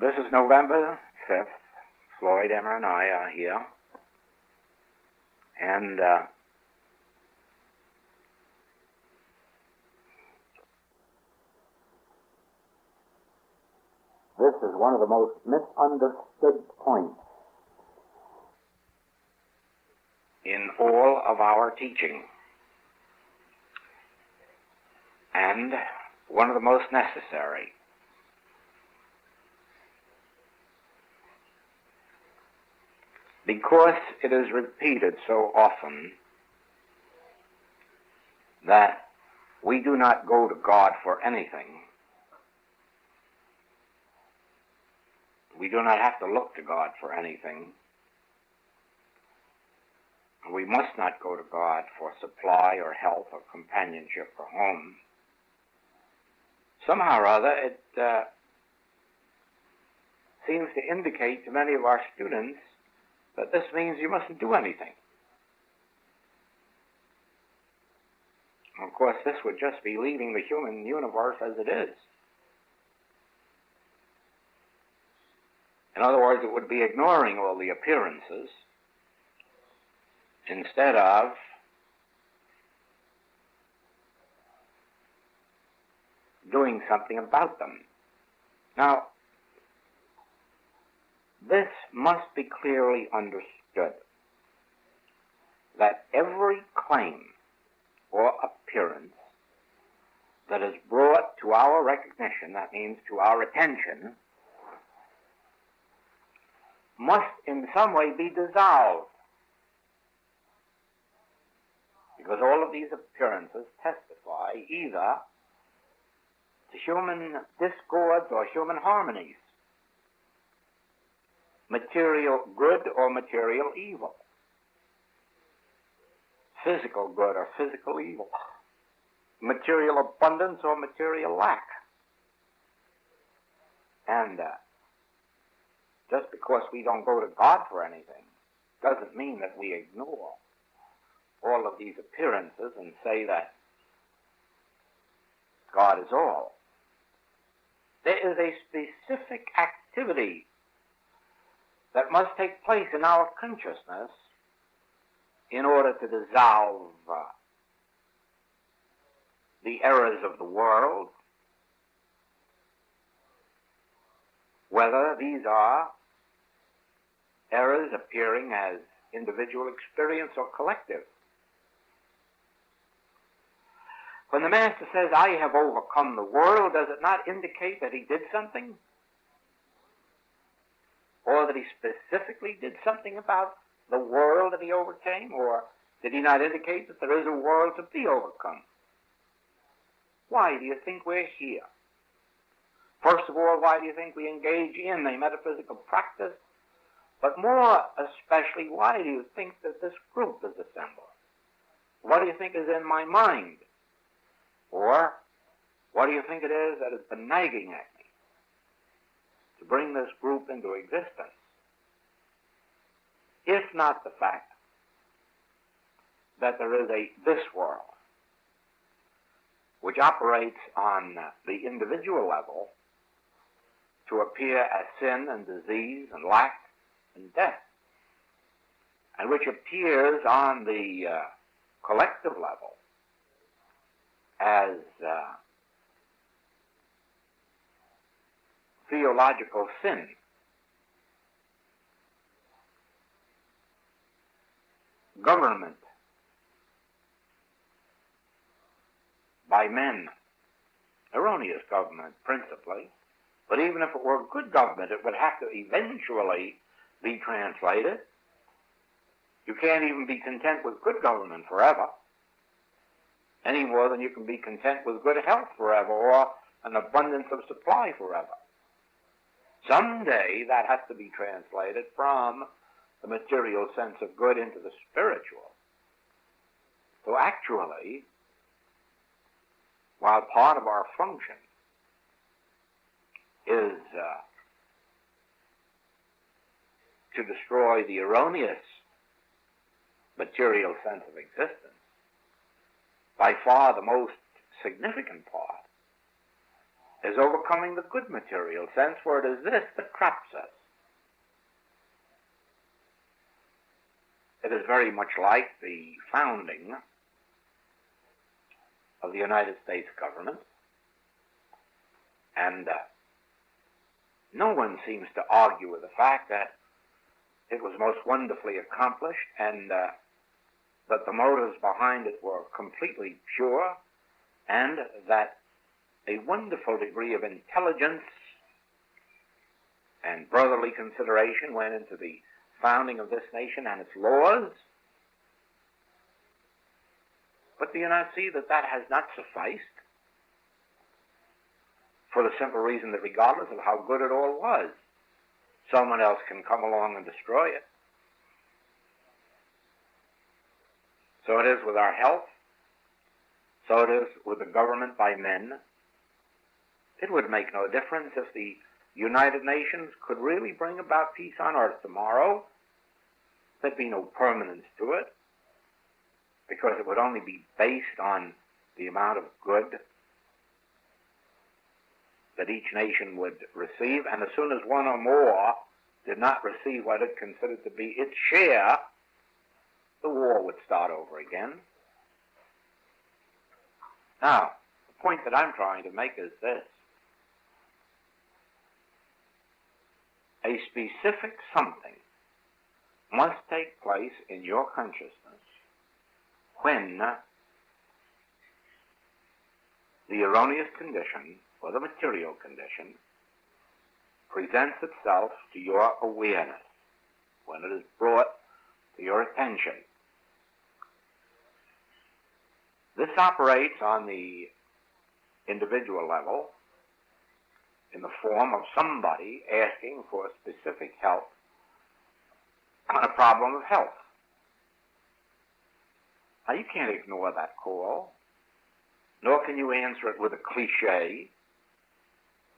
This is November 5th. Floyd, Emma, and I are here. And this is one of the most misunderstood points in all of our teaching, and one of the most necessary. Because it is repeated so often that we do not go to God for anything. We do not have to look to God for anything. We must not go to God for supply or health or companionship or home. Somehow or other, it seems to indicate to many of our students that this means you mustn't do anything. Of course, this would just be leaving the human universe as it is. In other words, it would be ignoring all the appearances instead of doing something about them. Now, this must be clearly understood, that every claim or appearance that is brought to our recognition, that means to our attention, must in some way be dissolved. Because all of these appearances testify either to human discords or human harmonies, material good or material evil, physical good or physical evil, material abundance or material lack. And just because we don't go to God for anything doesn't mean that we ignore all of these appearances and say that God is all. There is a specific activity that must take place in our consciousness in order to dissolve the errors of the world, whether these are errors appearing as individual experience or collective. When the Master says, I have overcome the world, does it not indicate that he did something? Or that he specifically did something about the world that he overcame? Or did he not indicate that there is a world to be overcome? Why do you think we're here? First of all, why do you think we engage in a metaphysical practice? But more especially, why do you think that this group is assembled? What do you think is in my mind? Or what do you think it is that has been nagging at me to bring this group into existence? If not the fact that there is this world which operates on the individual level to appear as sin and disease and lack and death, and which appears on the collective level as theological sin. Government by men, erroneous government principally, but even if it were good government, it would have to eventually be translated. You can't even be content with good government forever, any more than you can be content with good health forever or an abundance of supply forever. Someday that has to be translated from the material sense of good into the spiritual. So actually, while part of our function is to destroy the erroneous material sense of existence, by far the most significant part is overcoming the good material sense, for it is this that traps us. It is very much like the founding of the United States government, and no one seems to argue with the fact that it was most wonderfully accomplished and that the motives behind it were completely pure, and that a wonderful degree of intelligence and brotherly consideration went into the founding of this nation and its laws. But do you not see that that has not sufficed? For the simple reason that regardless of how good it all was, someone else can come along and destroy it. So it is with our health. So it is with the government by men. It would make no difference if the United Nations could really bring about peace on earth tomorrow. There'd be no permanence to it, because it would only be based on the amount of good that each nation would receive, and as soon as one or more did not receive what it considered to be its share, the war would start over again. Now, the point that I'm trying to make is this. A specific something must take place in your consciousness when the erroneous condition, or the material condition, presents itself to your awareness, when it is brought to your attention. This operates on the individual level in the form of somebody asking for specific help on a problem of health. Now, you can't ignore that call, nor can you answer it with a cliche,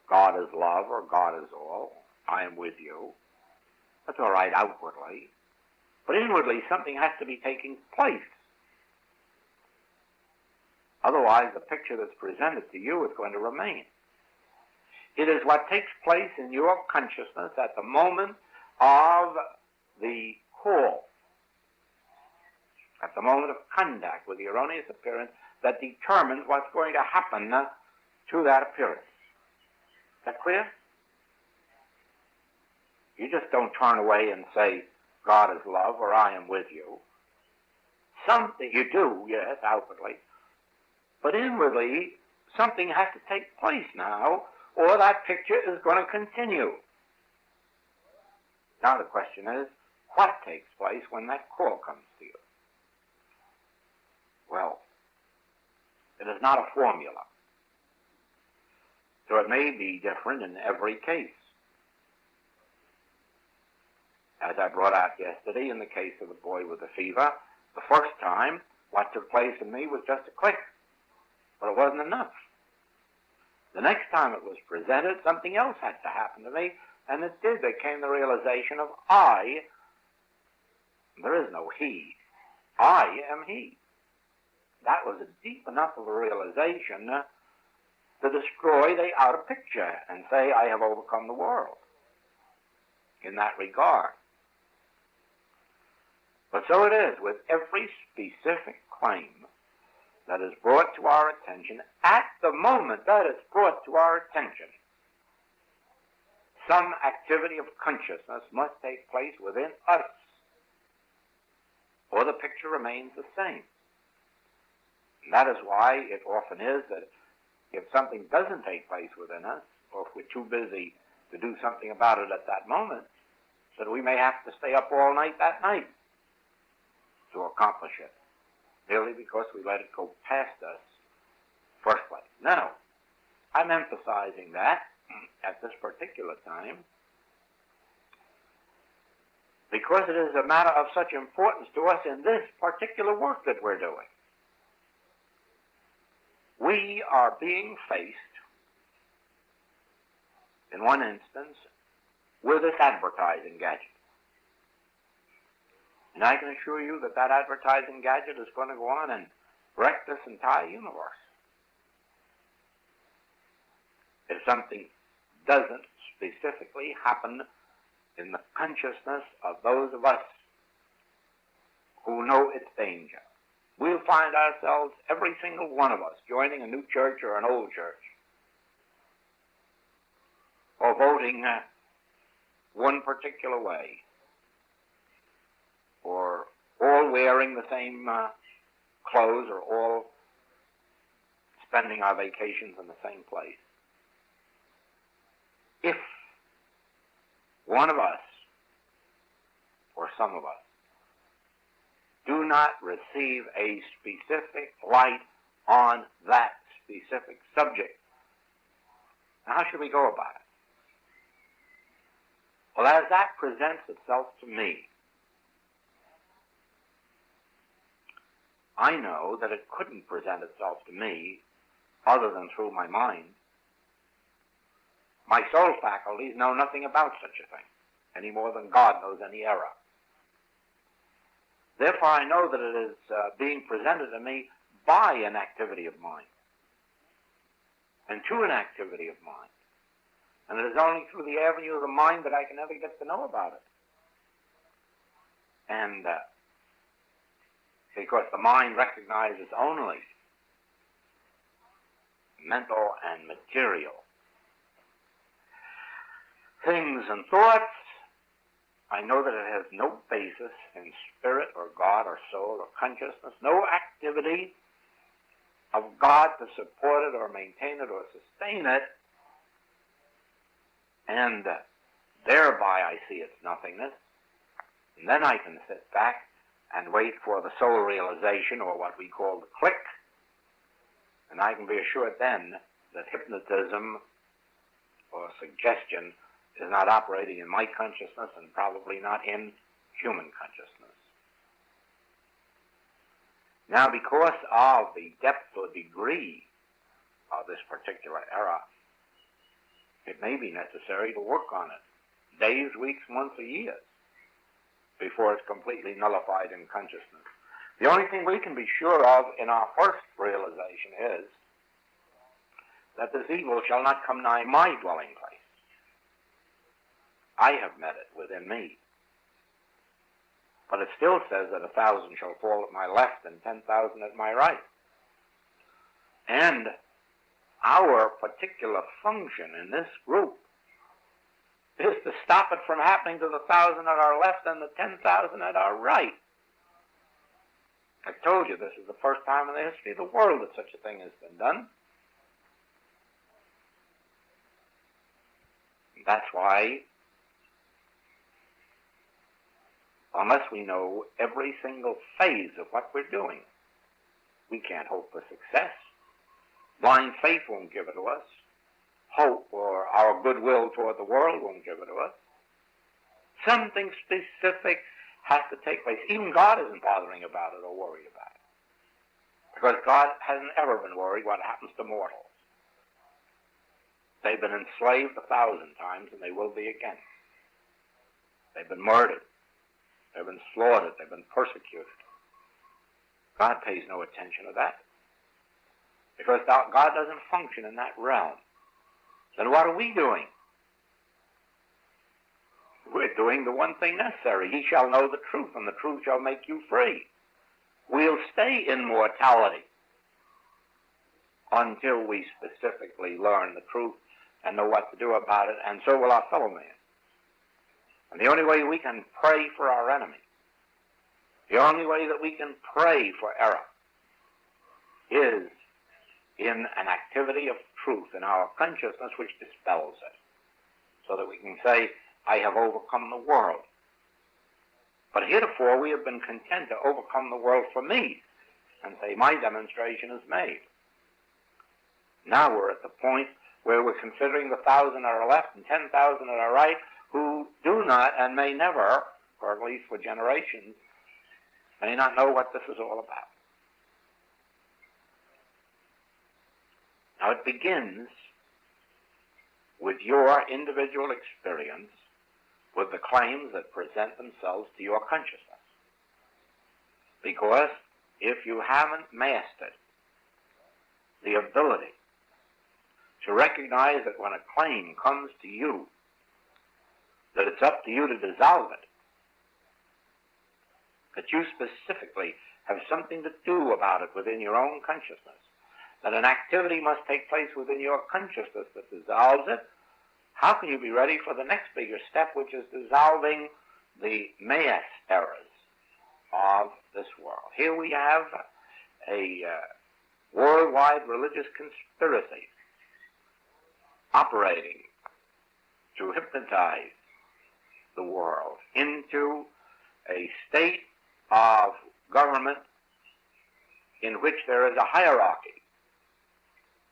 God is love, or God is all, I am with you. That's all right outwardly, but inwardly something has to be taking place. Otherwise, the picture that's presented to you is going to remain. It is what takes place in your consciousness at the moment of the call, at the moment of contact with the erroneous appearance, that determines what's going to happen to that appearance. Is that clear? You just don't turn away and say, God is love, or I am with you. Something you do, yes, outwardly, but inwardly something has to take place now, or that picture is going to continue. Now the question is, what takes place when that call comes to you? Well, it is not a formula. So it may be different in every case. As I brought out yesterday in the case of the boy with the fever, the first time what took place in me was just a click, but it wasn't enough. The next time it was presented, something else had to happen to me, and it did. There came the realization of I. There is no he. I am he. That was a deep enough of a realization to destroy the outer picture and say, I have overcome the world in that regard. But so it is with every specific claim that is brought to our attention. At the moment that it's brought to our attention, some activity of consciousness must take place within us, or the picture remains the same. And that is why it often is that if something doesn't take place within us, or if we're too busy to do something about it at that moment, that we may have to stay up all night that night to accomplish it, merely because we let it go past us first place. Now, I'm emphasizing that at this particular time because it is a matter of such importance to us in this particular work that we're doing. We are being faced, in one instance, with this advertising gadget. And I can assure you that that advertising gadget is going to go on and wreck this entire universe. if something doesn't specifically happen in the consciousness of those of us who know its danger. We'll find ourselves, every single one of us, joining a new church or an old church, or voting one particular way, or all wearing the same clothes, or all spending our vacations in the same place. If one of us, or some of us, do not receive a specific light on that specific subject, how should we go about it? Well, as that presents itself to me, I know that it couldn't present itself to me other than through my mind. My soul faculties know nothing about such a thing, any more than God knows any error. Therefore, I know that it is being presented to me by an activity of mind, and to an activity of mind. And it is only through the avenue of the mind that I can ever get to know about it. And because the mind recognizes only mental and material things and thoughts, I know that it has no basis in spirit or God or soul or consciousness, no activity of God to support it or maintain it or sustain it, and thereby I see its nothingness. And then I can sit back and wait for the soul realization, or what we call the click, and I can be assured then that hypnotism or suggestion is not operating in my consciousness and probably not in human consciousness. Now, because of the depth or degree of this particular error, it may be necessary to work on it days, weeks, months, or years before it's completely nullified in consciousness. The only thing we can be sure of in our first realization is that this evil shall not come nigh my dwelling place. I have met it within me. But it still says that 1,000 shall fall at my left and 10,000 at my right. And our particular function in this group is to stop it from happening to the 1,000 at our left and the 10,000 at our right. I told you this is the first time in the history of the world that such a thing has been done. And that's why, unless we know every single phase of what we're doing, we can't hope for success. Blind faith won't give it to us. Hope or our goodwill toward the world won't give it to us. Something specific has to take place. Even God isn't bothering about it or worried about it, because God hasn't ever been worried what happens to mortals. They've been enslaved 1,000 times, and they will be again. They've been murdered. They've been slaughtered. They've been persecuted. God pays no attention to that, because God doesn't function in that realm. Then what are we doing? We're doing the one thing necessary. Ye shall know the truth, and the truth shall make you free. We'll stay in mortality until we specifically learn the truth and know what to do about it, and so will our fellow man. And the only way we can pray for our enemy, the only way that we can pray for error, is in an activity of truth in our consciousness which dispels it, so that we can say, I have overcome the world. But heretofore we have been content to overcome the world for me and say, my demonstration is made. Now we're at the point where we're considering the 1,000 at our left and 10,000 at our right, who do not and may never, or at least for generations, may not know what this is all about. Now it begins with your individual experience, with the claims that present themselves to your consciousness. Because if you haven't mastered the ability to recognize that when a claim comes to you, that it's up to you to dissolve it, that you specifically have something to do about it within your own consciousness, that an activity must take place within your consciousness that dissolves it. How can you be ready for the next bigger step, which is dissolving the mayas errors of this world? Here we have a worldwide religious conspiracy operating to hypnotize the world into a state of government in which there is a hierarchy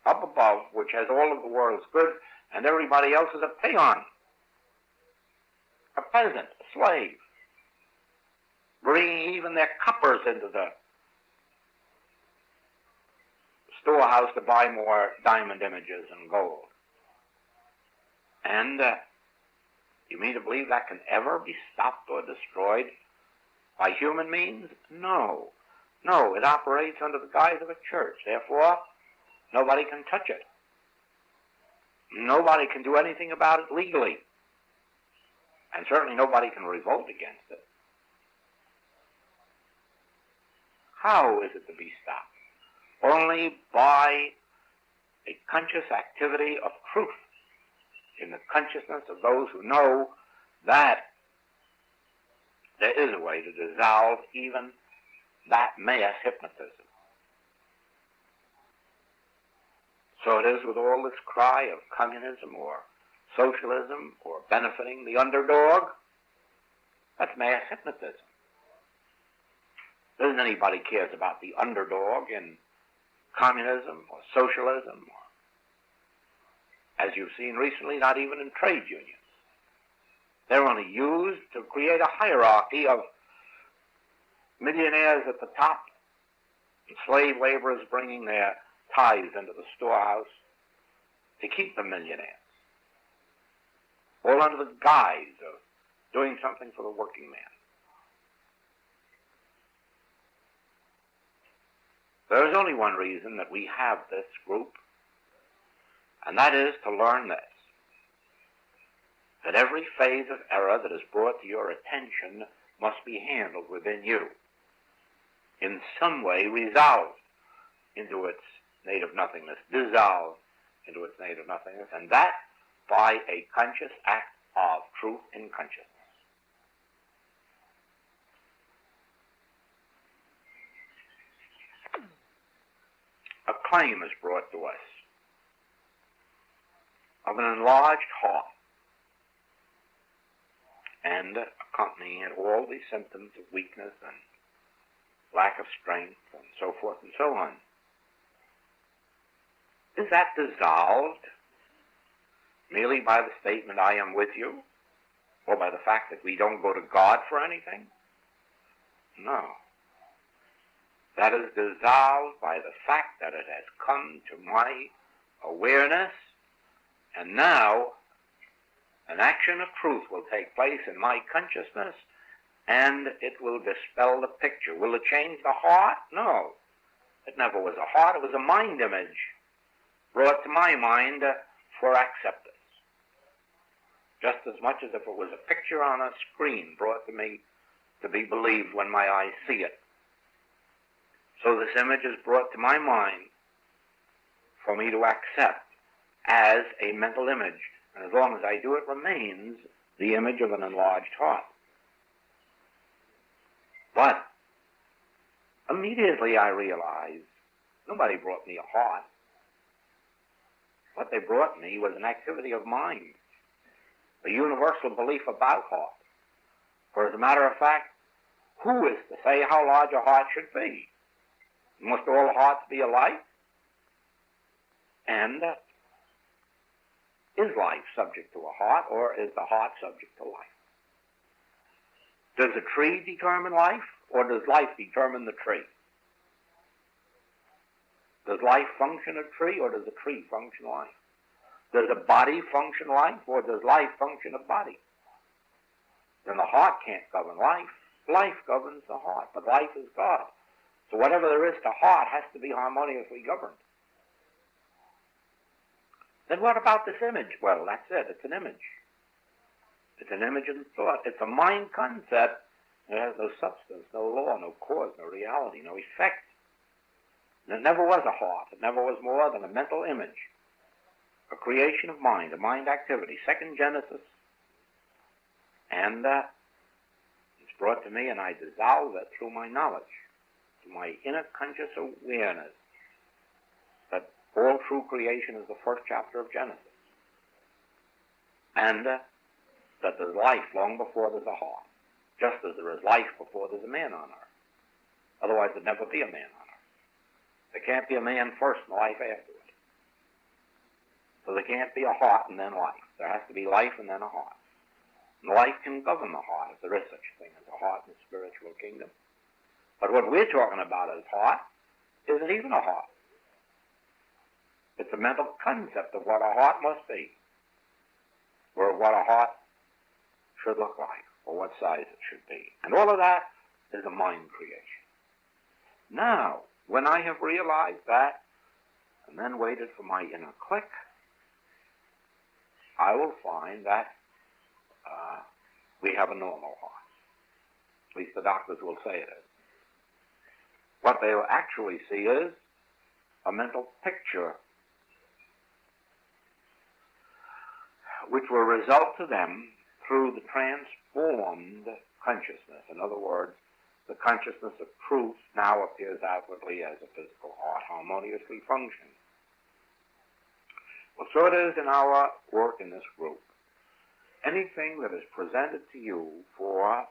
up above, which has all of the world's goods, and everybody else is a peon, a peasant, a slave, bringing even their coppers into the storehouse to buy more diamond images and gold. And you mean to believe that can ever be stopped or destroyed by human means? No. No, it operates under the guise of a church. Therefore, nobody can touch it. Nobody can do anything about it legally. And certainly nobody can revolt against it. How is it to be stopped? Only by a conscious activity of truth in the consciousness of those who know that there is a way to dissolve even that mayas hypnotism. So it is with all this cry of communism or socialism or benefiting the underdog. That's mayas hypnotism. There isn't anybody cares about the underdog in communism or socialism, or, as you've seen recently, not even in trade unions. They're only used to create a hierarchy of millionaires at the top and slave laborers bringing their tithes into the storehouse to keep the millionaires, all under the guise of doing something for the working man. There is only one reason that we have this group, and that is to learn this, that every phase of error that is brought to your attention must be handled within you, in some way resolved into its native nothingness, dissolved into its native nothingness, and that by a conscious act of truth in consciousness. A claim is brought to us of an enlarged heart, and accompanying it all these symptoms of weakness and lack of strength and so forth and so on. Is that dissolved merely by the statement, I am with you, or by the fact that we don't go to God for anything? No. That is dissolved by the fact that it has come to my awareness, and now an action of truth will take place in my consciousness, and it will dispel the picture. Will it change the heart? No. It never was a heart. It was a mind image brought to my mind for acceptance. Just as much as if it was a picture on a screen brought to me to be believed when my eyes see it. So this image is brought to my mind for me to accept as a mental image. And as long as I do, it remains the image of an enlarged heart. But immediately I realized nobody brought me a heart. What they brought me was an activity of mind, a universal belief about heart. For as a matter of fact, who is to say how large a heart should be? Must all hearts be alike? And is life subject to a heart, or is the heart subject to life? Does a tree determine life, or does life determine the tree? Does life function a tree, or does a tree function life? Does a body function life, or does life function a body? Then the heart can't govern life. Life governs the heart, but life is God. So whatever there is to heart has to be harmoniously governed. Then what about this image? Well, that's it. It's an image. It's an image in thought. It's a mind concept. It has no substance, no law, no cause, no reality, no effect. And it never was a heart. It never was more than a mental image, a creation of mind, a mind activity, second Genesis. And it's brought to me, and I dissolve it through my knowledge, through my inner conscious awareness that all true creation is the first chapter of Genesis. And that there's life long before there's a heart, just as there is life before there's a man on earth. Otherwise there'd never be a man on earth. There can't be a man first and life afterward. So there can't be a heart and then life. There has to be life and then a heart. And life can govern the heart, if there is such a thing as a heart in the spiritual kingdom. But what we're talking about as heart isn't even a heart. It's a mental concept of what a heart must be, or what a heart should look like, or what size it should be. And all of that is a mind creation. Now, when I have realized that, and then waited for my inner click, I will find that we have a normal heart. At least the doctors will say it is. What they will actually see is a mental picture which will result to them through the transformed consciousness. In other words, the consciousness of truth now appears outwardly as a physical heart, harmoniously functioning. Well, so it is in our work in this group. Anything that is presented to you for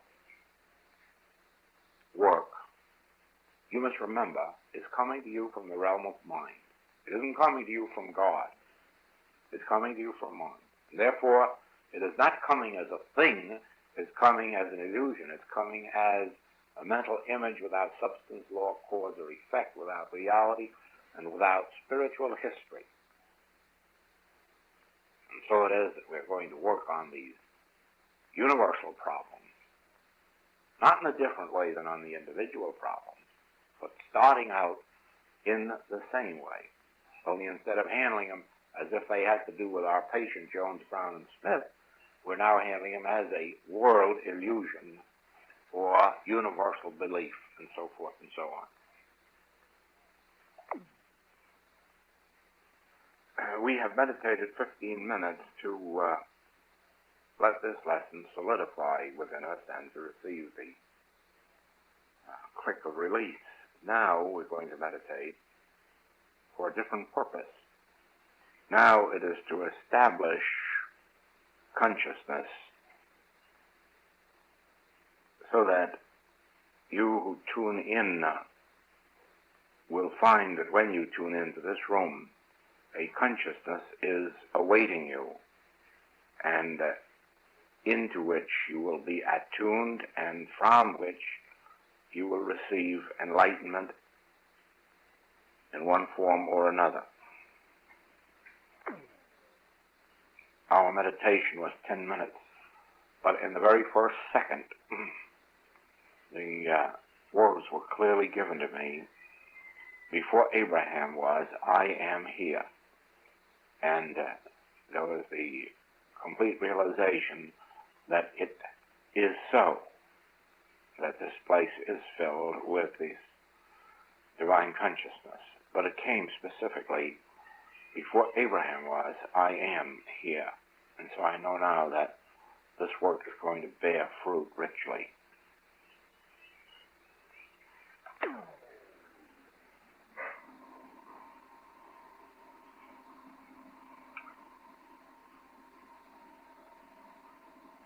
work, you must remember, is coming to you from the realm of mind. It isn't coming to you from God. It's coming to you from mind. And therefore, it is not coming as a thing. It's coming as an illusion. It's coming as a mental image without substance, law, cause, or effect, without reality, and without spiritual history. And so it is that we're going to work on these universal problems, not in a different way than on the individual problems, but starting out in the same way. Only instead of handling them as if they had to do with our patient Jones, Brown, and Smith, we're now handling them as a world illusion or universal belief, and so forth and so on. We have meditated 15 minutes to let this lesson solidify within us and to receive the click of release. Now we're going to meditate for a different purpose. Now it is to establish consciousness so that you who tune in will find that when you tune into this room, a consciousness is awaiting you, and into which you will be attuned, and from which you will receive enlightenment in one form or another. Our meditation was 10 minutes, but in the very first second, the words were clearly given to me. Before Abraham was, I am here. And there was the complete realization that it is so, that this place is filled with this divine consciousness. But it came specifically, before Abraham was, I am here. And so I know now that this work is going to bear fruit richly.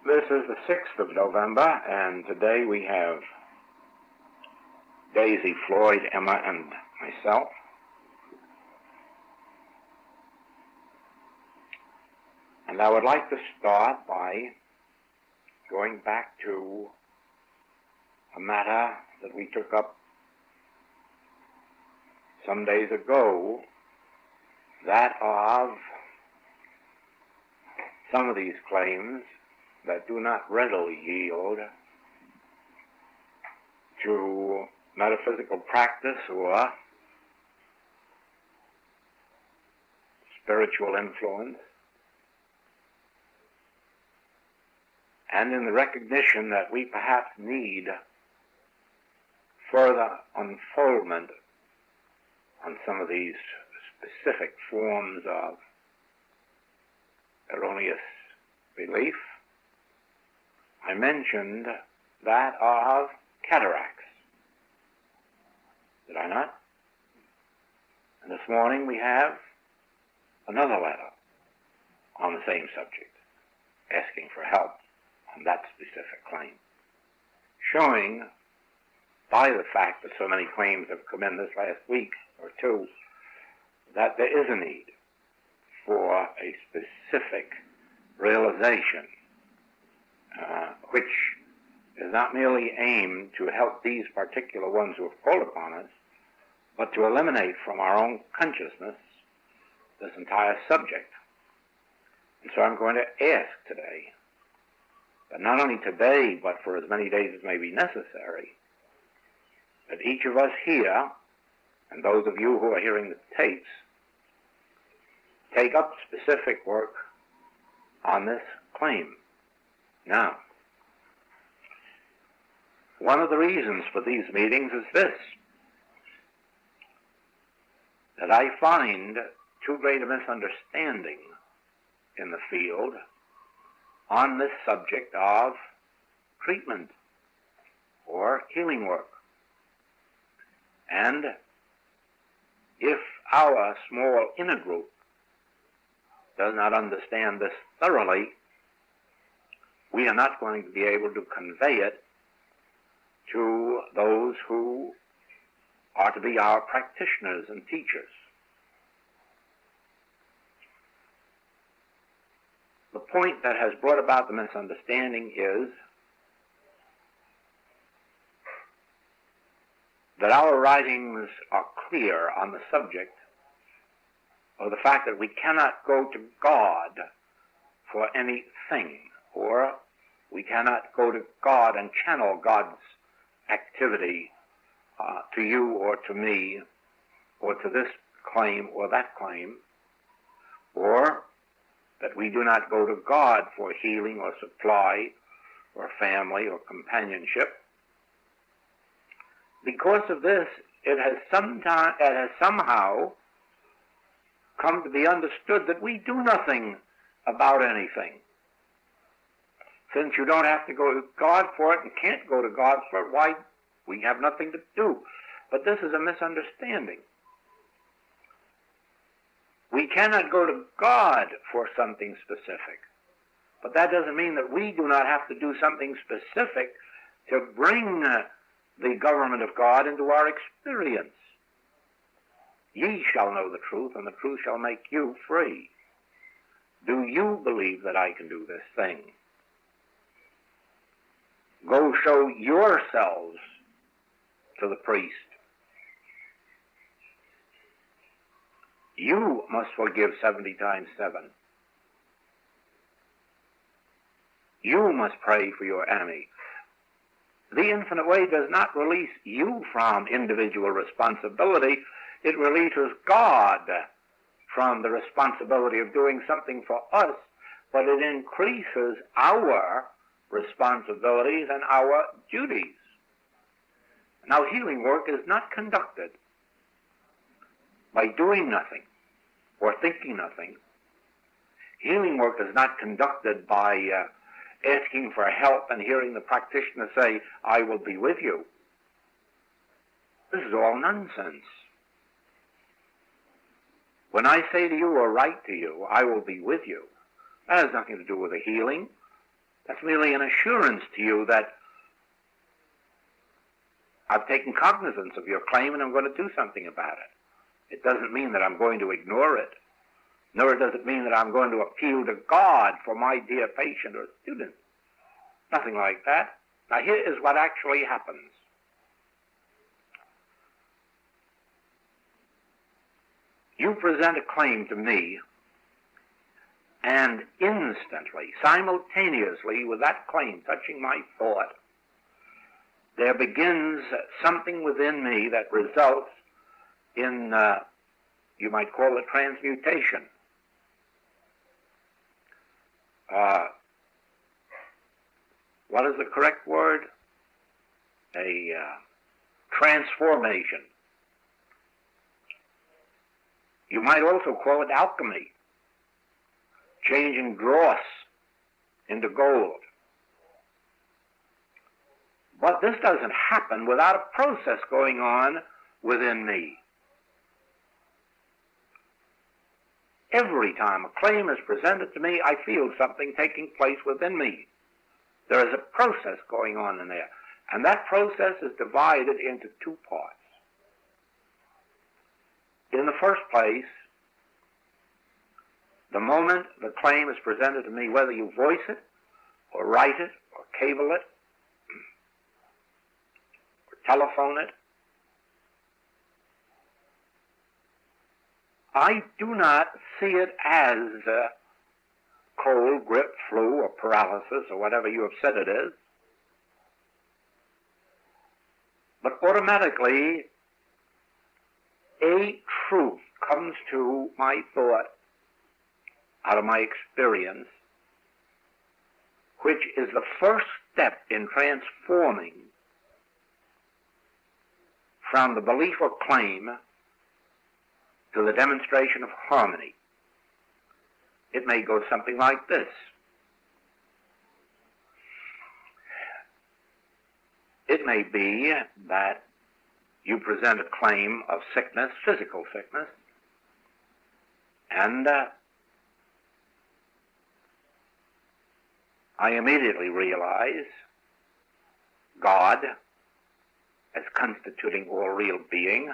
This is the 6th of November, and today we have Daisy, Floyd, Emma, and myself. And I would like to start by going back to a matter that we took up some days ago, that of some of these claims that do not readily yield to metaphysical practice or spiritual influence, and in the recognition that we perhaps need further unfoldment on some of these specific forms of erroneous belief, I mentioned that of cataracts. Did I not? And this morning we have another letter on the same subject, asking for help on that specific claim, showing by the fact that so many claims have come in this last week or two that there is a need for a specific realization which is not merely aimed to help these particular ones who have called upon us, but to eliminate from our own consciousness this entire subject. And so I'm going to ask today, but not only today, but for as many days as may be necessary, that each of us here, and those of you who are hearing the tapes, take up specific work on this claim. Now, one of the reasons for these meetings is this, that I find too great a misunderstanding in the field on this subject of treatment or healing work. And if our small inner group does not understand this thoroughly, we are not going to be able to convey it to those who are to be our practitioners and teachers. The point that has brought about the misunderstanding is that our writings are clear on the subject of the fact that we cannot go to God for anything, or we cannot go to God and channel God's activity to you or to me, or to this claim or that claim, or that we do not go to God for healing or supply or family or companionship. Because of this, it has somehow come to be understood that we do nothing about anything. Since you don't have to go to God for it and can't go to God for it, why, we have nothing to do. But this is a misunderstanding. We cannot go to God for something specific. But that doesn't mean that we do not have to do something specific to bring the government of God into our experience. Ye shall know the truth, and the truth shall make you free. Do you believe that I can do this thing? Go show yourselves to the priest. You must forgive 70 times 7. You must pray for your enemy. The infinite way does not release you from individual responsibility. It releases God from the responsibility of doing something for us, but it increases our responsibilities and our duties. Now, healing work is not conducted by doing nothing or thinking nothing. Healing work is not conducted by asking for help and hearing the practitioner say, I will be with you. This is all nonsense. When I say to you or write to you, I will be with you, that has nothing to do with the healing. That's merely an assurance to you that I've taken cognizance of your claim and I'm going to do something about it. It doesn't mean that I'm going to ignore it, nor does it mean that I'm going to appeal to God for my dear patient or student. Nothing like that. Now here is what actually happens. You present a claim to me, and instantly, simultaneously with that claim touching my thought, there begins something within me that results in, you might call it transmutation. what is the correct word? A transformation. You might also call it alchemy, changing dross into gold. But this doesn't happen without a process going on within me. Every time a claim is presented to me, I feel something taking place within me. There is a process going on in there. And that process is divided into two parts. In the first place, the moment the claim is presented to me, whether you voice it, or write it, or cable it, or telephone it, I do not see it as cold, grip, flu, or paralysis, or whatever you have said it is. But automatically, a truth comes to my thought out of my experience, which is the first step in transforming from the belief or claim to the demonstration of harmony. It may go something like this. It may be that you present a claim of sickness, physical sickness, and I immediately realize God as constituting all real being,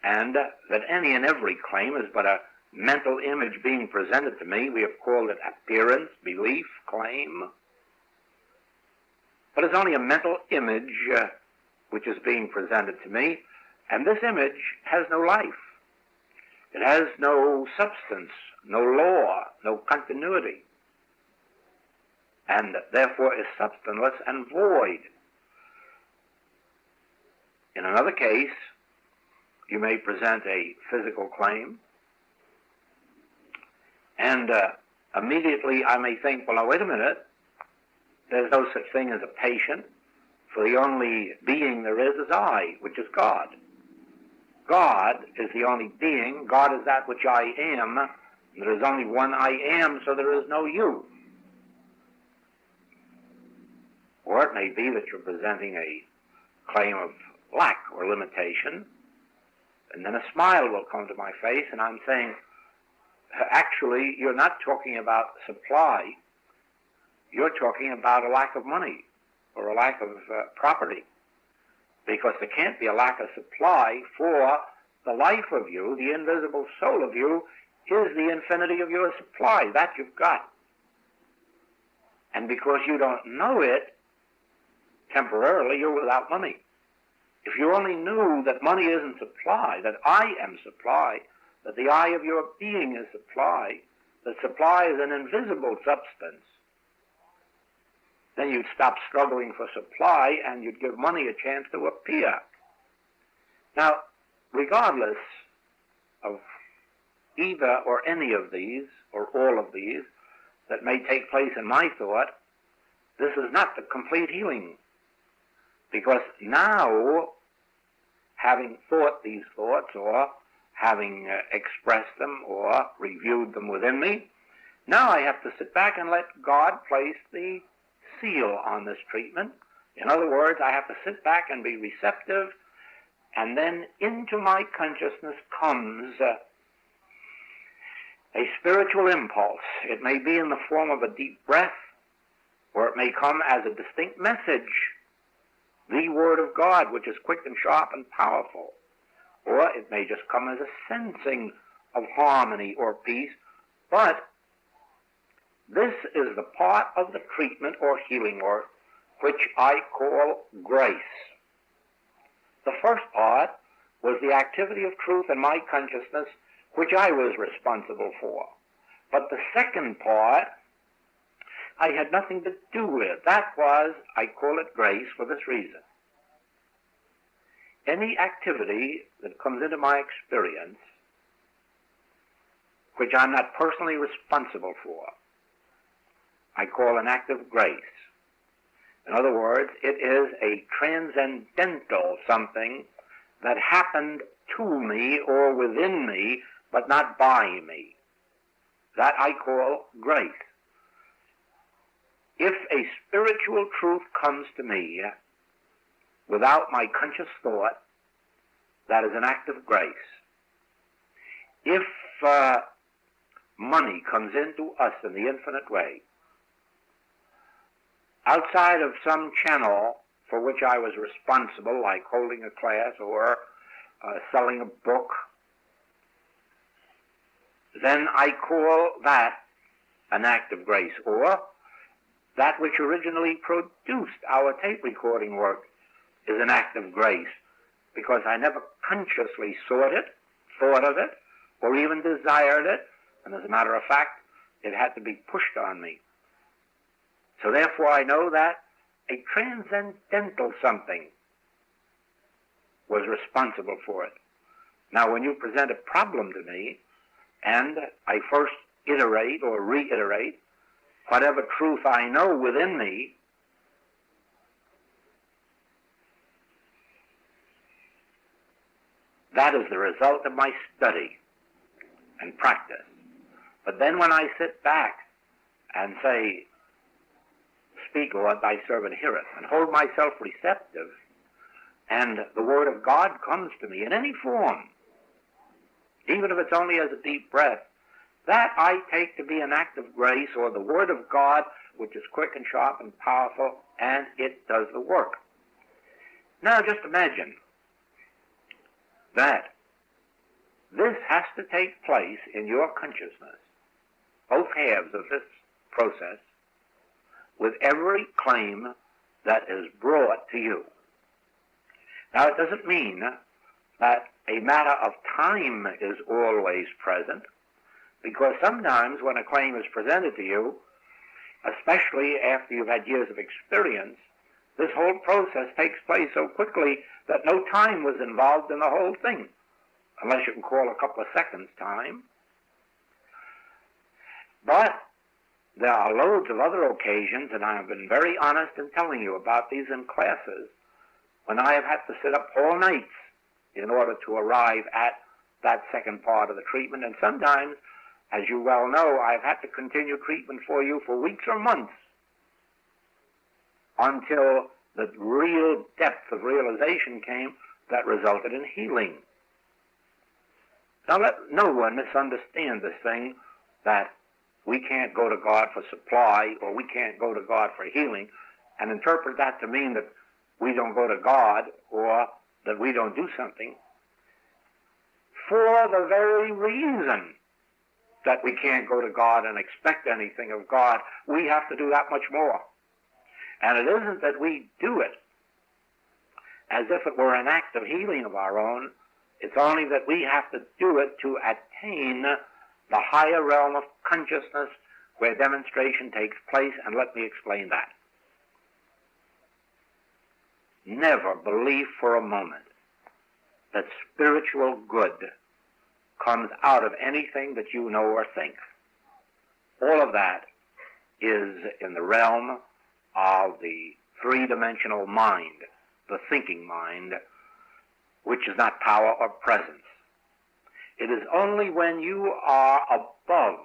and that any and every claim is but a mental image being presented to me. We have called it appearance, belief, claim. But it's only a mental image which is being presented to me, and this image has no life. It has no substance, no law, no continuity, and therefore is substanceless and void. In another case, you may present a physical claim, and immediately I may think, well, now wait a minute, there's no such thing as a patient, for the only being there is I, which is God. God is the only being. God is that which I am. There is only one I am, so there is no you. Or it may be that you're presenting a claim of lack or limitation, and then a smile will come to my face, and I'm saying, actually, you're not talking about supply. You're talking about a lack of money or a lack of property, because there can't be a lack of supply, for the life of you, the invisible soul of you, is the infinity of your supply. That you've got. And because you don't know it, temporarily you're without money. If you only knew that money isn't supply, that I am supply, that the I of your being is supply, that supply is an invisible substance, then you'd stop struggling for supply and you'd give money a chance to appear. Now, regardless of either or any of these, or all of these, that may take place in my thought, this is not the complete healing. Because now, having thought these thoughts, or having expressed them, or reviewed them within me, now I have to sit back and let God place the seal on this treatment. In other words, I have to sit back and be receptive, and then into my consciousness comes a spiritual impulse. It may be in the form of a deep breath, or it may come as a distinct message, the Word of God, which is quick and sharp and powerful. Or it may just come as a sensing of harmony or peace, but this is the part of the treatment or healing work which I call grace. The first part was the activity of truth in my consciousness, which I was responsible for. But the second part I had nothing to do with. That was, I call it grace for this reason. Any activity that comes into my experience, which I'm not personally responsible for, I call an act of grace. In other words, it is a transcendental something that happened to me or within me, but not by me. That I call grace. If a spiritual truth comes to me without my conscious thought, that is an act of grace. If money comes into us in the infinite way, outside of some channel for which I was responsible, like holding a class or selling a book, then I call that an act of grace. Or that which originally produced our tape recording work is an act of grace, because I never consciously sought it, thought of it, or even desired it, and as a matter of fact, it had to be pushed on me. So therefore I know that a transcendental something was responsible for it. Now when you present a problem to me, and I first iterate or reiterate whatever truth I know within me, that is the result of my study and practice. But then when I sit back and say, "Speak, Lord, thy servant heareth," and hold myself receptive, and the Word of God comes to me in any form, even if it's only as a deep breath, that I take to be an act of grace, or the Word of God, which is quick and sharp and powerful, and it does the work. Now just imagine that this has to take place in your consciousness, both halves of this process, with every claim that is brought to you. Now, it doesn't mean that a matter of time is always present, because sometimes when a claim is presented to you, especially after you've had years of experience, this whole process takes place so quickly that no time was involved in the whole thing, unless you can call a couple of seconds time. But there are loads of other occasions, and I have been very honest in telling you about these in classes, when I have had to sit up all nights in order to arrive at that second part of the treatment. And sometimes, as you well know, I've had to continue treatment for you for weeks or months until the real depth of realization came that resulted in healing. Now let no one misunderstand this thing that we can't go to God for supply, or we can't go to God for healing, and interpret that to mean that we don't go to God or that we don't do something. For the very reason that we can't go to God and expect anything of God, we have to do that much more. And it isn't that we do it as if it were an act of healing of our own. It's only that we have to do it to attain the higher realm of consciousness where demonstration takes place, and let me explain that. Never believe for a moment that spiritual good comes out of anything that you know or think. All of that is in the realm of the three-dimensional mind, the thinking mind, which is not power or presence. It is only when you are above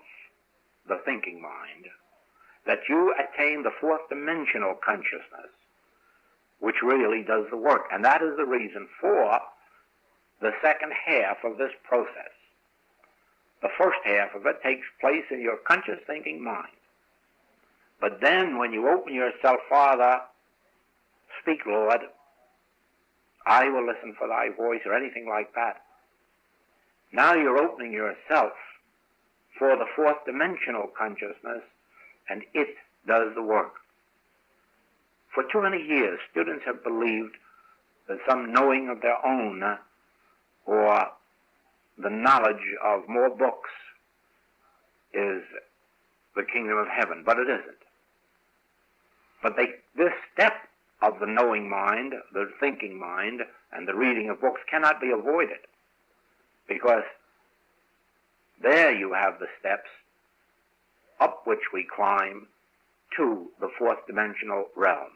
the thinking mind that you attain the fourth dimensional consciousness, which really does the work. And that is the reason for the second half of this process. The first half of it takes place in your conscious thinking mind. But then when you open yourself, "Father, speak, Lord, I will listen for thy voice," or anything like that, now you're opening yourself for the fourth dimensional consciousness, and it does the work. For too many years, students have believed that some knowing of their own or the knowledge of more books is the kingdom of heaven, but it isn't. But this step of the knowing mind, the thinking mind, and the reading of books cannot be avoided, because there you have the steps up which we climb to the fourth dimensional realm.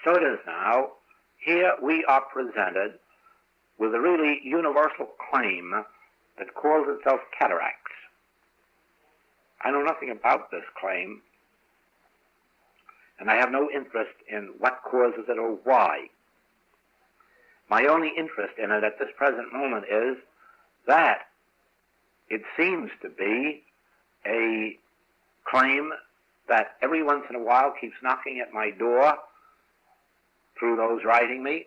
So it is now. Here we are presented with a really universal claim that calls itself Cataracts. I know nothing about this claim, and I have no interest in what causes it or why. My only interest in it at this present moment is that it seems to be a claim that every once in a while keeps knocking at my door through those writing me,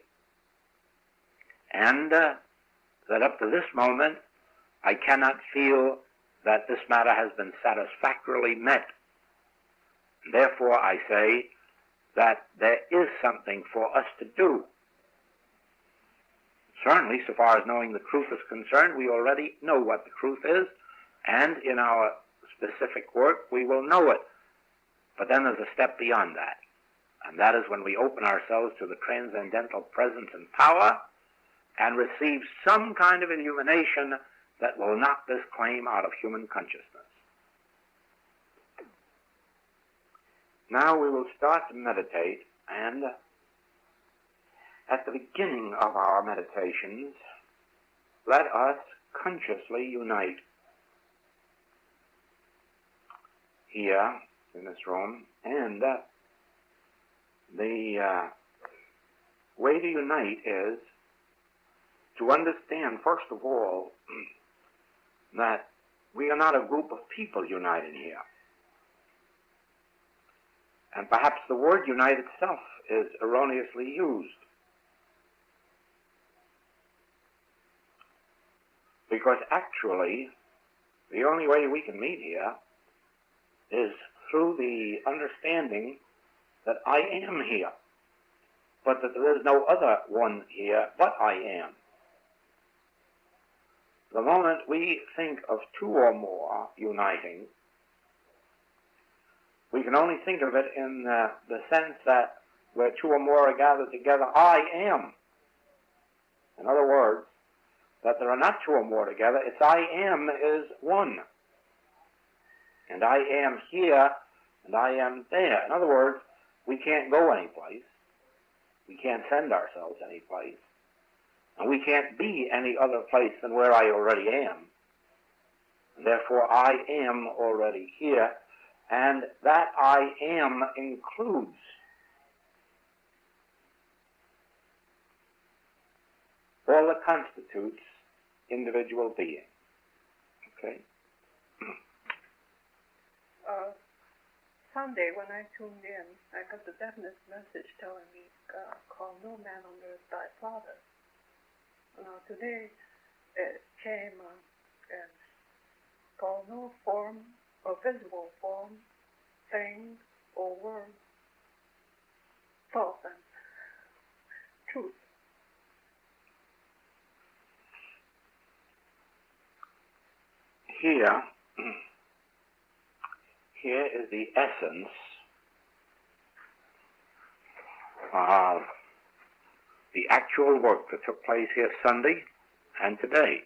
and that up to this moment I cannot feel that this matter has been satisfactorily met. And therefore I say that there is something for us to do. Certainly, so far as knowing the truth is concerned, we already know what the truth is, and in our specific work we will know it. But then there's a step beyond that, and that is when we open ourselves to the transcendental presence and power and receive some kind of illumination that will knock this claim out of human consciousness. Now we will start to meditate, and at the beginning of our meditations, let us consciously unite here in this room, and the way to unite is to understand, first of all, that we are not a group of people uniting here. And perhaps the word unite itself is erroneously used, because actually the only way we can meet here is through the understanding that I am here, but that there is no other one here but I am. The moment we think of two or more uniting, we can only think of it in the sense that where two or more are gathered together, I am. In other words, that there are not two or more together, it's I am is one. And I am here, and I am there. In other words, we can't go anyplace. We can't send ourselves anyplace. And we can't be any other place than where I already am. And therefore, I am already here, and that I am includes all that constitutes individual being. Okay? Sunday, when I tuned in, I got a definite message telling me, call no man on earth thy father. Now today it came as call no form or visible form, thing or word, thought and truth. Here is the essence of the actual work that took place here Sunday and today.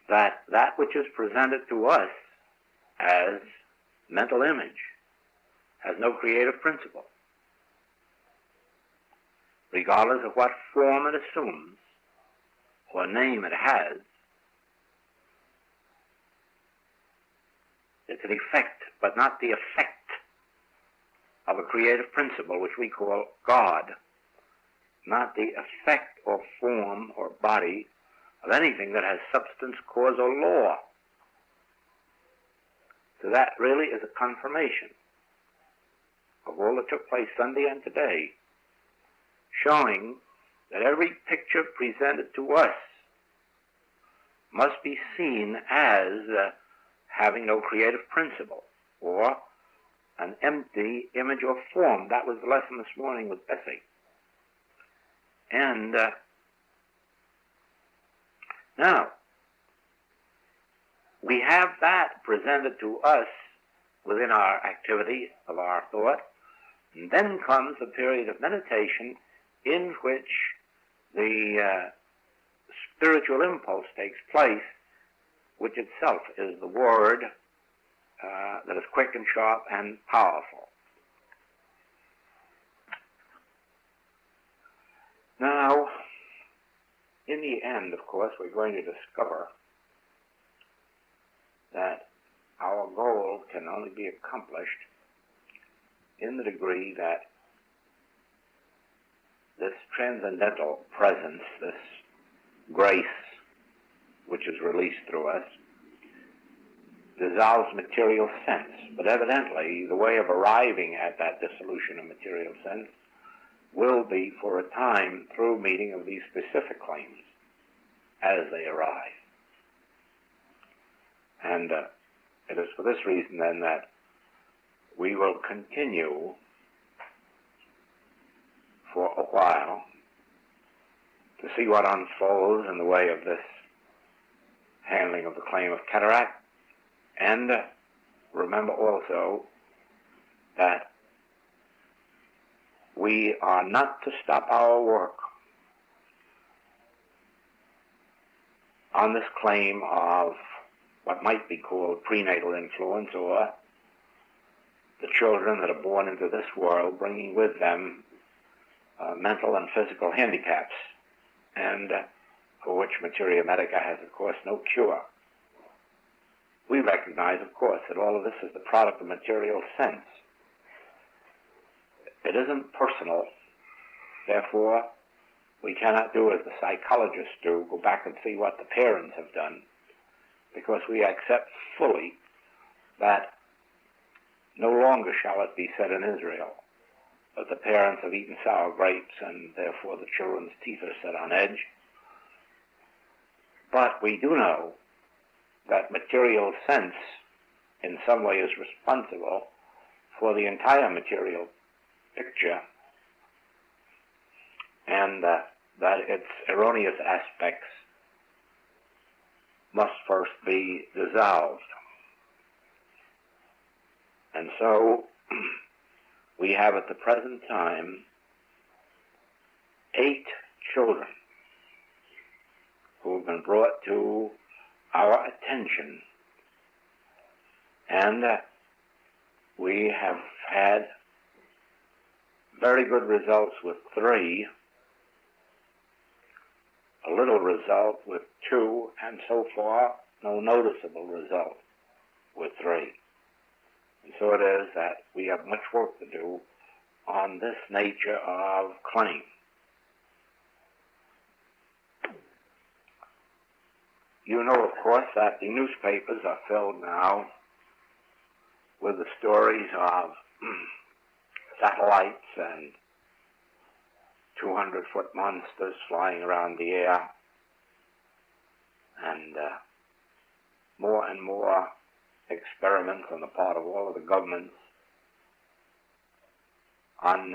That which is presented to us as mental image has no creative principle, regardless of what form it assumes or name it has. It's an effect, but not the effect of a creative principle, which we call God. Not the effect or form or body of anything that has substance, cause, or law. So that really is a confirmation of all that took place Sunday and today, showing that every picture presented to us must be seen as having no creative principle, or an empty image or form. That was the lesson this morning with Bessie. And now, we have that presented to us within our activity of our thought, and then comes a period of meditation in which the spiritual impulse takes place, which itself is the word that is quick and sharp and powerful. Now, in the end, of course, we're going to discover that our goal can only be accomplished in the degree that this transcendental presence, this grace which is released through us, dissolves material sense. But evidently, the way of arriving at that dissolution of material sense will be for a time through meeting of these specific claims as they arise. And it is for this reason then that we will continue for a while to see what unfolds in the way of this handling of the claim of cataract. And remember also that we are not to stop our work on this claim of what might be called prenatal influence, or the children that are born into this world bringing with them mental and physical handicaps, and for which materia medica has, of course, no cure. We recognize, of course, that all of this is the product of material sense. It isn't personal. Therefore, we cannot do as the psychologists do, go back and see what the parents have done, because we accept fully that no longer shall it be said in Israel that the parents have eaten sour grapes and therefore the children's teeth are set on edge. But we do know that material sense in some way is responsible for the entire material picture, and that its erroneous aspects must first be dissolved. And so we have at the present time 8 children who have been brought to our attention, and we have had very good results with 3, a little result with 2, and so far no noticeable result with 3. And so it is that we have much work to do on this nature of claim. You know, of course, that the newspapers are filled now with the stories of satellites and 200-foot monsters flying around the air, and more and more experiments on the part of all of the governments on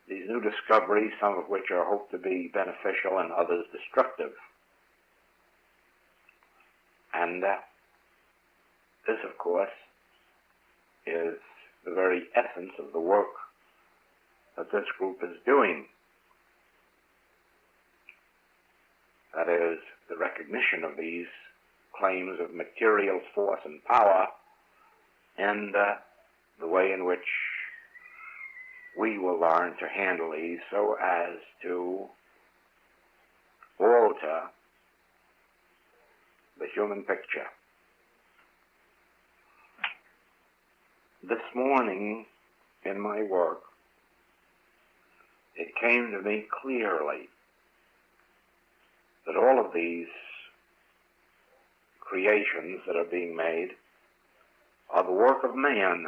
these new discoveries, some of which are hoped to be beneficial and others destructive. And this, of course, is the very essence of the work that this group is doing. That is, the recognition of these claims of material force and power, and the way in which we will learn to handle these so as to alter the human picture. This morning in my work, it came to me clearly that all of these creations that are being made are the work of man,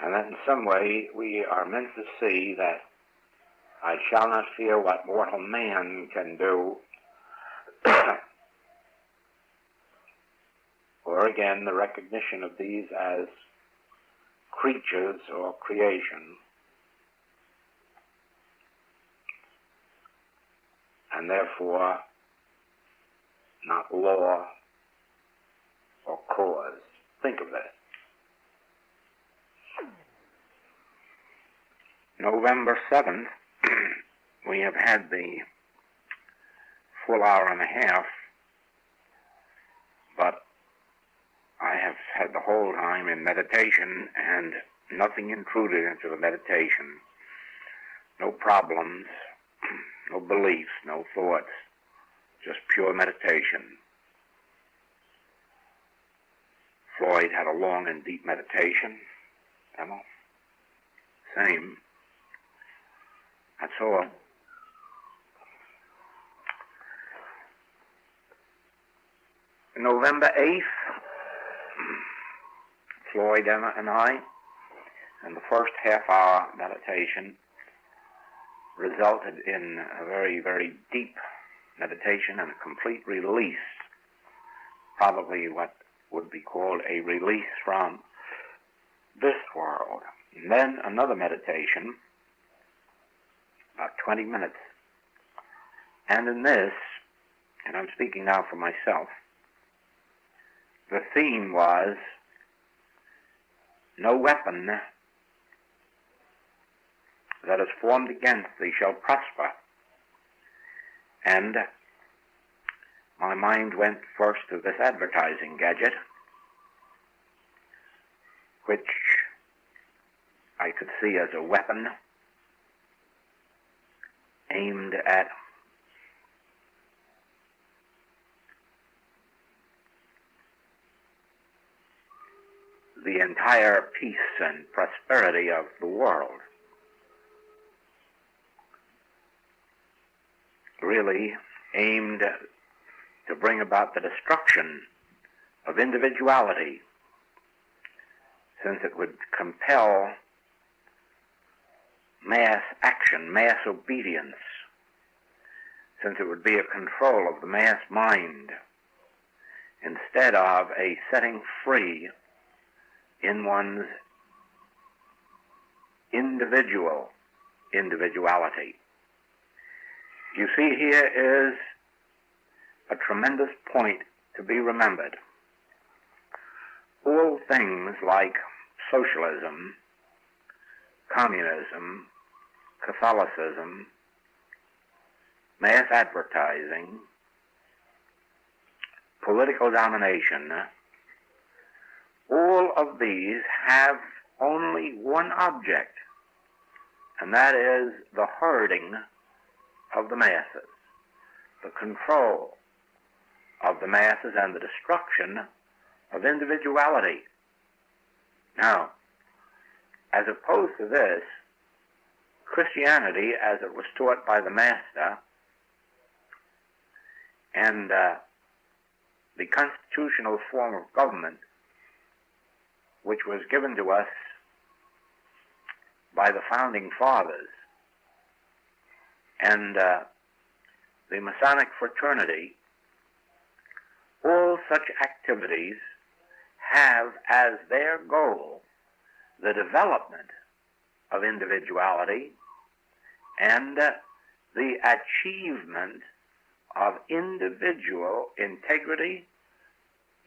and that in some way we are meant to see that I shall not fear what mortal man can do, or again the recognition of these as creatures or creation, and therefore not law or cause. Think of this. November 7th, we have had the full hour and a half, but I have had the whole time in meditation and nothing intruded into the meditation. No problems, no beliefs, no thoughts, just pure meditation. Floyd had a long and deep meditation. Emma? Same. That's all. November 8th, Floyd, Emma, and I, and the first half-hour meditation resulted in a very, very deep meditation and a complete release, probably what would be called a release from this world. And then another meditation, about 20 minutes. And in this, and I'm speaking now for myself, the theme was, no weapon that is formed against thee shall prosper. And my mind went first to this advertising gadget, which I could see as a weapon aimed at the entire peace and prosperity of the world. Really aimed to bring about the destruction of individuality, since it would compel mass action, mass obedience, since it would be a control of the mass mind, instead of a setting free in one's individuality. You see, here is a tremendous point to be remembered. All things like socialism, communism, Catholicism, mass advertising, political domination, all of these have only one object, and that is the herding of the masses, the control of the masses, and the destruction of individuality. Now, as opposed to this, Christianity, as it was taught by the Master, and the constitutional form of government, which was given to us by the Founding Fathers, and the Masonic fraternity, all such activities have as their goal the development of individuality and the achievement of individual integrity,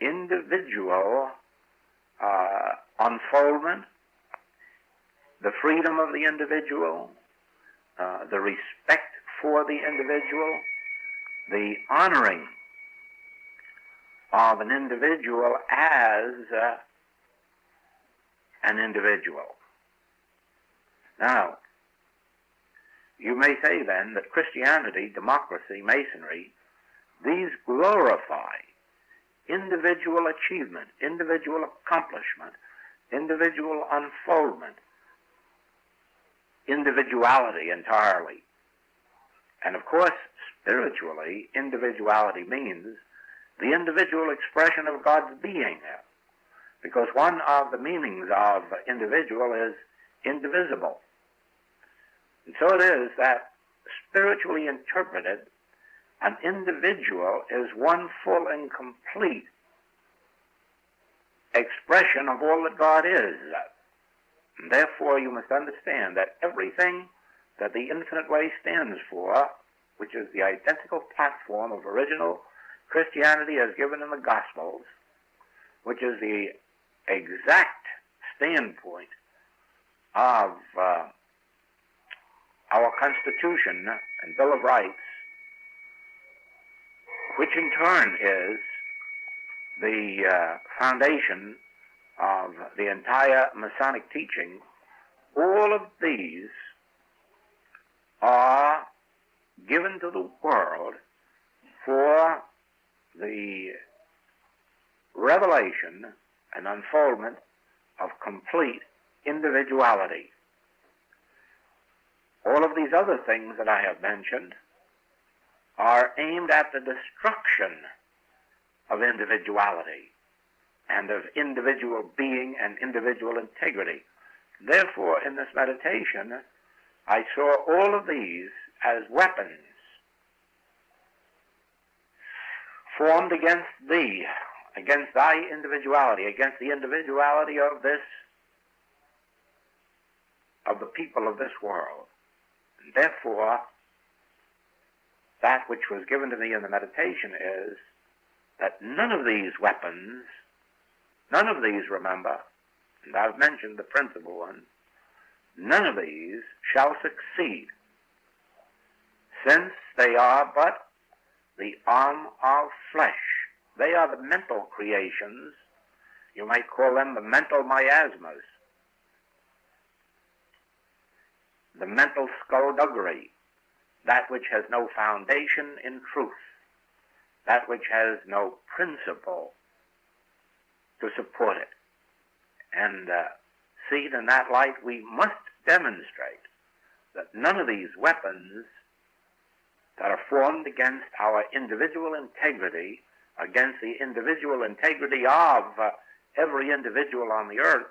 individual unfoldment, the freedom of the individual, the respect for the individual, the honoring of an individual as an individual. Now, you may say then that Christianity, democracy, Masonry, these glorify individual achievement, individual accomplishment, individual unfoldment, individuality entirely. And of course, spiritually, individuality means the individual expression of God's being, because one of the meanings of individual is indivisible. And so it is that, spiritually interpreted, an individual is one full and complete expression of all that God is. And therefore, you must understand that everything that the Infinite Way stands for, which is the identical platform of original Christianity as given in the Gospels, which is the exact standpoint of our Constitution and Bill of Rights, which in turn is the foundation of the entire Masonic teaching, all of these are given to the world for the revelation and unfoldment of complete individuality. All of these other things that I have mentioned are aimed at the destruction of individuality and of individual being and individual integrity. Therefore, in this meditation, I saw all of these as weapons formed against thee, against thy individuality, against the individuality of the people of this world. And therefore, that which was given to me in the meditation is that none of these weapons, none of these, remember, and I've mentioned the principal ones, none of these shall succeed, since they are but the arm of flesh. They are the mental creations. You might call them the mental miasmas, the mental skullduggery, that which has no foundation in truth, that which has no principle to support it. And seen in that light, we must demonstrate that none of these weapons that are formed against our individual integrity, against the individual integrity of every individual on the earth,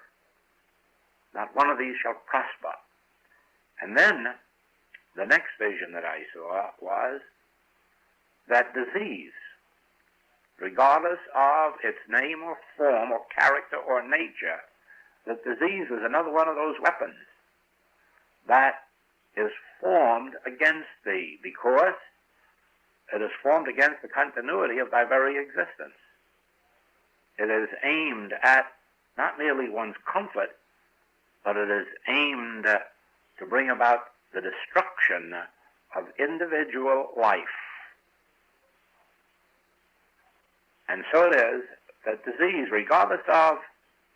not one of these shall prosper. And then the next vision that I saw was that disease, regardless of its name or form or character or nature, that disease is another one of those weapons that is formed against thee, because it is formed against the continuity of thy very existence. It is aimed at not merely one's comfort, but it is aimed to bring about the destruction of individual life. And so it is that disease, regardless of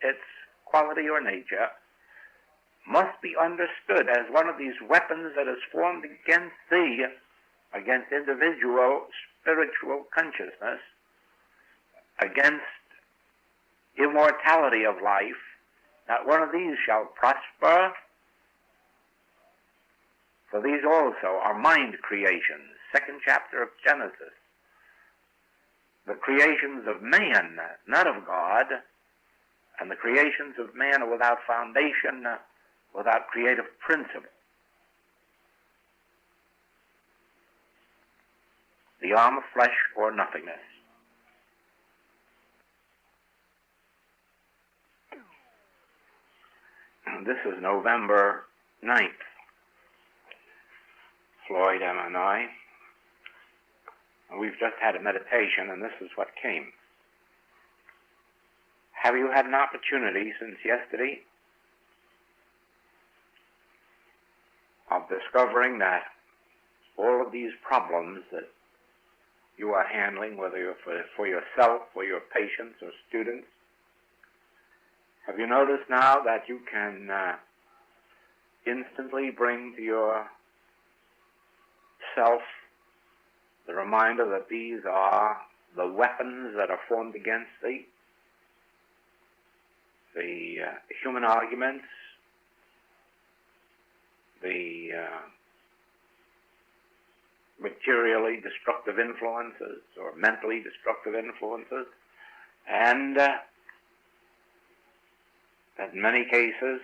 its quality or nature, must be understood as one of these weapons that is formed against thee, against individual spiritual consciousness, against immortality of life. Not one of these shall prosper, for these also are mind creations. Second chapter of Genesis. The creations of man, not of God, and the creations of man are without foundation, without creative principle. The arm of flesh or nothingness. This is November 9th. Floyd, Emma, and I. We've just had a meditation, and this is what came. Have you had an opportunity since yesterday of discovering that all of these problems that you are handling, whether you're for yourself or your patients or students, have you noticed now that you can instantly bring to yourself the reminder that these are the weapons that are formed against thee? The human arguments, the materially destructive influences or mentally destructive influences, and that in many cases,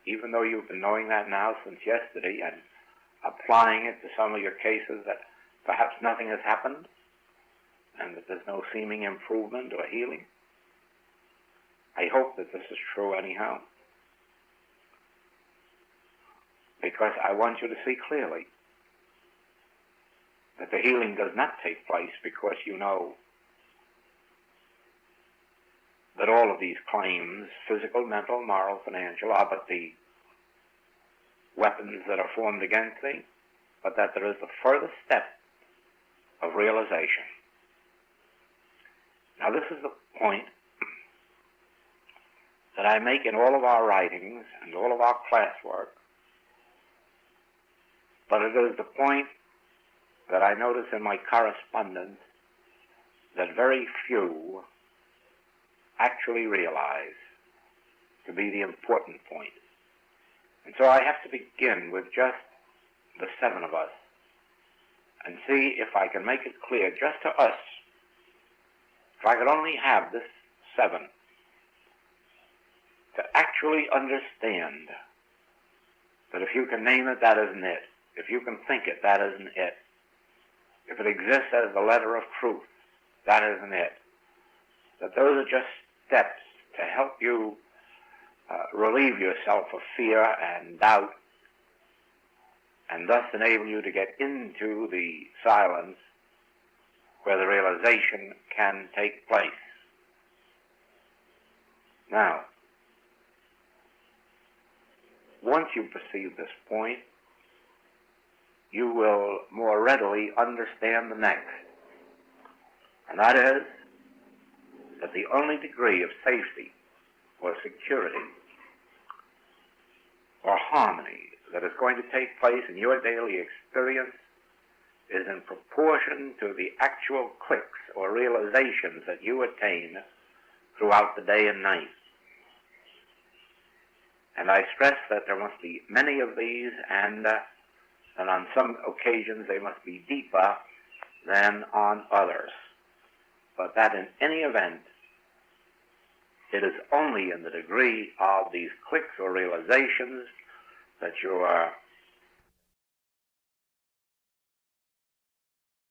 even though you've been knowing that now since yesterday and applying it to some of your cases, that perhaps nothing has happened and that there's no seeming improvement or healing. I hope that this is true anyhow, because I want you to see clearly that the healing does not take place because you know that all of these claims, physical, mental, moral, financial, are but the weapons that are formed against thee, but that there is a further step of realization. Now this is the point that I make in all of our writings and all of our classwork, but it is the point that I notice in my correspondence that very few actually realize to be the important point. And so I have to begin with just the seven of us and see if I can make it clear just to us. If I could only have this seven to actually understand that if you can name it, that isn't it. If you can think it, that isn't it. If it exists as the letter of truth, that isn't it. That those are just steps to help you relieve yourself of fear and doubt, and thus enable you to get into the silence where the realization can take place. Now, once you perceive this point, you will more readily understand the next. And that is that the only degree of safety or security or harmony that is going to take place in your daily experience is in proportion to the actual clicks or realizations that you attain throughout the day and night. And I stress that there must be many of these, and on some occasions they must be deeper than on others. But that in any event, it is only in the degree of these clicks or realizations that you are